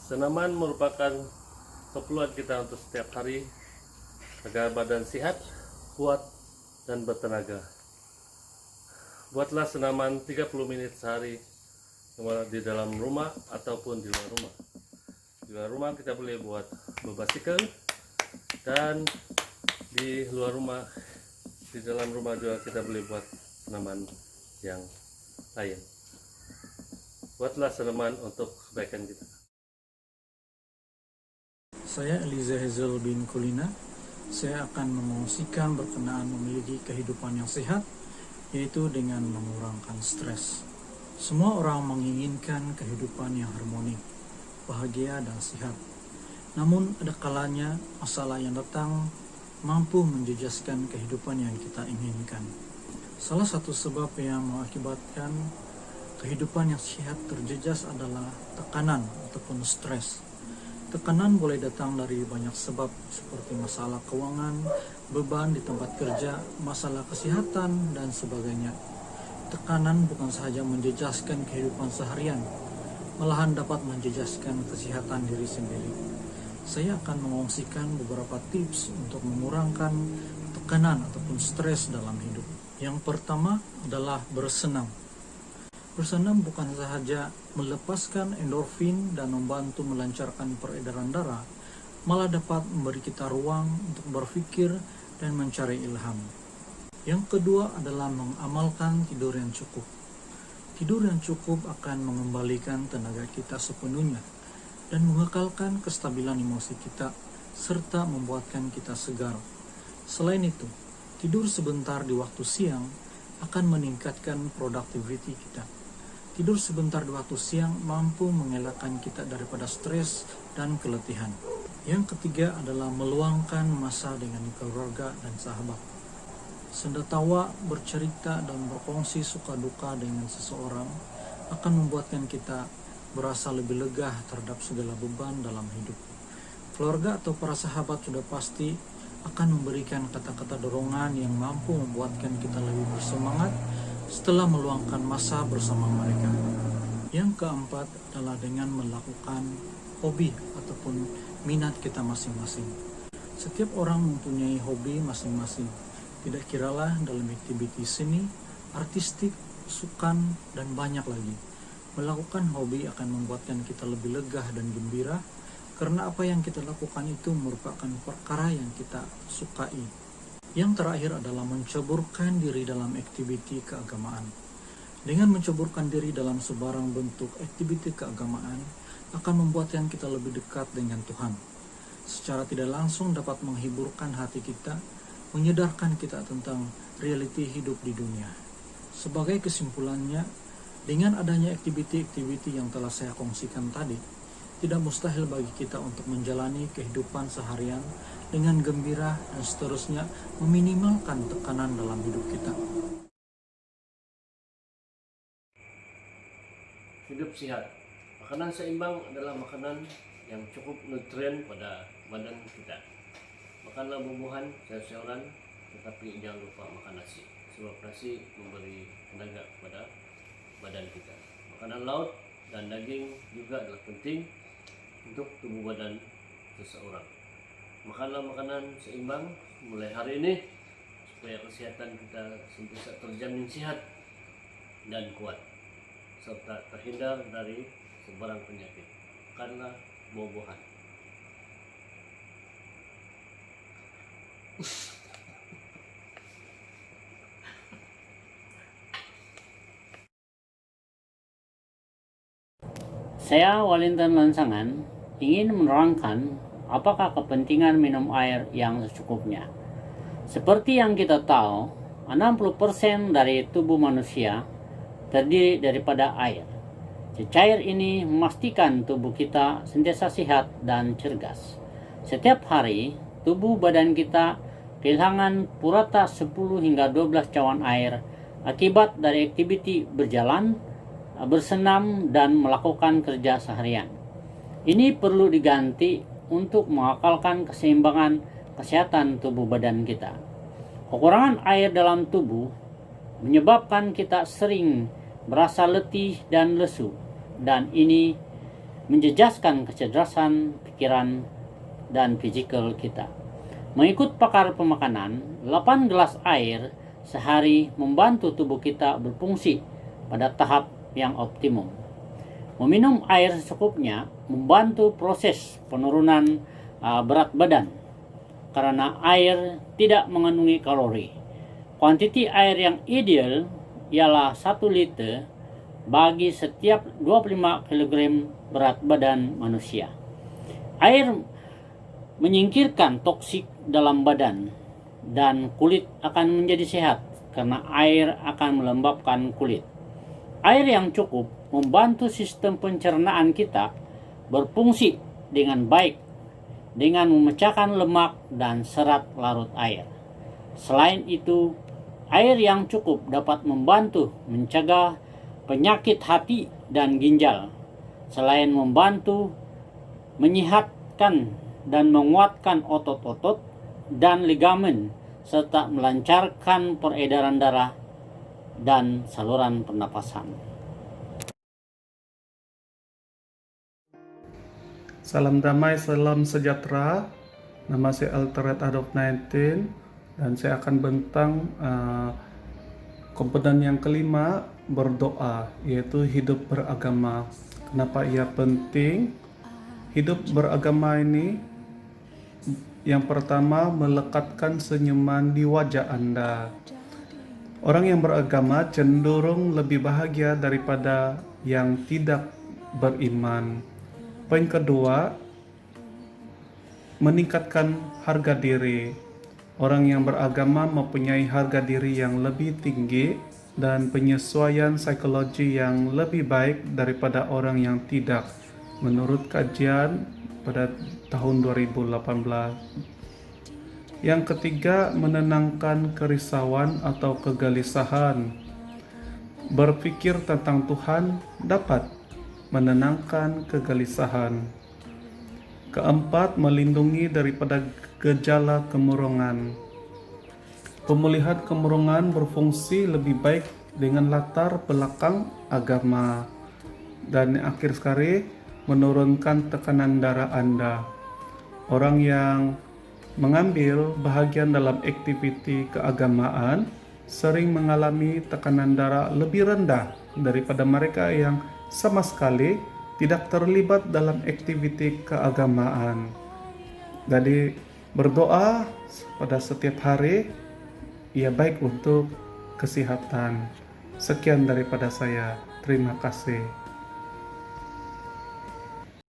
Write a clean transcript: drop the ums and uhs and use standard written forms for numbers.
Senaman merupakan keperluan kita untuk setiap hari agar badan sehat, kuat, dan bertenaga. Buatlah senaman 30 menit sehari di dalam rumah ataupun di luar rumah. Di luar rumah kita boleh buat berbasikal, dan di luar rumah, di dalam rumah juga kita boleh buat senaman yang lain. Buatlah senaman untuk kebaikan kita. Saya Eliza Hazel bin Kulina. Saya akan mengungsikan berkenaan memiliki kehidupan yang sehat, yaitu dengan mengurangkan stres. Semua orang menginginkan kehidupan yang harmoni, bahagia, dan sehat. Namun ada kalanya masalah yang datang mampu menjejaskan kehidupan yang kita inginkan. Salah satu sebab yang mengakibatkan kehidupan yang sehat terjejas adalah tekanan ataupun stres. Tekanan boleh datang dari banyak sebab seperti masalah keuangan, beban di tempat kerja, masalah kesehatan, dan sebagainya. Tekanan bukan sahaja menjejaskan kehidupan seharian, malahan dapat menjejaskan kesehatan diri sendiri. Saya akan mengungsikan beberapa tips untuk mengurangkan tekanan ataupun stres dalam hidup. Yang pertama adalah bersenam. Bersenam bukan sahaja melepaskan endorfin dan membantu melancarkan peredaran darah, malah dapat memberi kita ruang untuk berpikir dan mencari ilham. Yang kedua adalah mengamalkan tidur yang cukup. Tidur yang cukup akan mengembalikan tenaga kita sepenuhnya dan mengekalkan kestabilan emosi kita, serta membuatkan kita segar. Selain itu, tidur sebentar di waktu siang akan meningkatkan productivity kita. Tidur sebentar di waktu siang mampu mengelakkan kita daripada stres dan keletihan. Yang ketiga adalah meluangkan masa dengan keluarga dan sahabat. Senda tawa, bercerita, dan berkongsi suka duka dengan seseorang akan membuatkan kita berasa lebih lega terhadap segala beban dalam hidup. Keluarga atau para sahabat sudah pasti akan memberikan kata-kata dorongan yang mampu membuatkan kita lebih bersemangat setelah meluangkan masa bersama mereka. Yang keempat adalah dengan melakukan hobi ataupun minat kita masing-masing. Setiap orang mempunyai hobi masing-masing. Tidak kiralah dalam aktiviti seni, artistik, sukan, dan banyak lagi. Melakukan hobi akan membuatkan kita lebih lega dan gembira, karena apa yang kita lakukan itu merupakan perkara yang kita sukai. Yang terakhir adalah menceburkan diri dalam aktiviti keagamaan. Dengan menceburkan diri dalam sebarang bentuk aktiviti keagamaan akan membuatkan kita lebih dekat dengan Tuhan. Secara tidak langsung dapat menghiburkan hati kita, menyadarkan kita tentang realiti hidup di dunia. Sebagai kesimpulannya, dengan adanya aktiviti-aktiviti yang telah saya kongsikan tadi, tidak mustahil bagi kita untuk menjalani kehidupan seharian dengan gembira dan seterusnya meminimalkan tekanan dalam hidup kita. Hidup sehat. Makanan seimbang adalah makanan yang cukup nutrien pada badan kita. Makanlah buah-buahan, sayur-sayuran, tetapi jangan lupa makan nasi, sebab nasi memberi tenaga kepada badan kita. Makanan laut dan daging juga adalah penting untuk tubuh badan seseorang. Makanlah makanan seimbang mulai hari ini supaya kesehatan kita sentiasa terjamin sehat dan kuat, serta terhindar dari sebarang penyakit. Makanlah buah-buahan. Saya Walinten Lansangan ingin menerangkan apakah kepentingan minum air yang secukupnya. Seperti yang kita tahu, 60% dari tubuh manusia terdiri daripada air. Cair ini memastikan tubuh kita sentiasa sehat dan cergas. Setiap hari, tubuh badan kita kehilangan purata 10 hingga 12 cawan air akibat dari aktiviti berjalan, bersenam, dan melakukan kerja seharian. Ini perlu diganti untuk mengakalkan keseimbangan kesehatan tubuh badan kita. Kekurangan air dalam tubuh menyebabkan kita sering merasa letih dan lesu, dan ini menjejaskan kecerdasan pikiran dan fisikal kita. Mengikut pakar pemakanan, 8 gelas air sehari membantu tubuh kita berfungsi pada tahap yang optimum. Meminum air secukupnya membantu proses penurunan berat badan karena air tidak mengandungi kalori. Kuantiti air yang ideal ialah 1 liter bagi setiap 25 kg berat badan manusia. Air menyingkirkan toksik dalam badan dan kulit akan menjadi sehat karena air akan melembabkan kulit. Air yang cukup membantu sistem pencernaan kita berfungsi dengan baik dengan memecahkan lemak dan serat larut air. Selain itu, air yang cukup dapat membantu mencegah penyakit hati dan ginjal, selain membantu menyehatkan dan menguatkan otot-otot dan ligamen, serta melancarkan peredaran darah dan saluran pernapasan. Salam damai, salam sejahtera. Nama saya Alteret Adolf 19 dan saya akan bentang komponen yang kelima, berdoa, yaitu hidup beragama. Kenapa ia penting? Hidup beragama ini yang pertama, melekatkan senyuman di wajah Anda. Orang yang beragama cenderung lebih bahagia daripada yang tidak beriman. Poin kedua, meningkatkan harga diri. Orang yang beragama mempunyai harga diri yang lebih tinggi dan penyesuaian psikologi yang lebih baik daripada orang yang tidak, menurut kajian pada tahun 2018. Yang ketiga, menenangkan kerisauan atau kegelisahan. Berpikir tentang Tuhan dapat menenangkan kegelisahan. Keempat, melindungi daripada gejala kemurungan. Pemulihan kemurungan berfungsi lebih baik dengan latar belakang agama. Dan yang akhir sekali, menurunkan tekanan darah Anda. Orang yang mengambil bahagian dalam aktiviti keagamaan sering mengalami tekanan darah lebih rendah daripada mereka yang sama sekali tidak terlibat dalam aktiviti keagamaan. Jadi berdoa pada setiap hari ia baik untuk kesehatan. Sekian daripada saya. Terima kasih.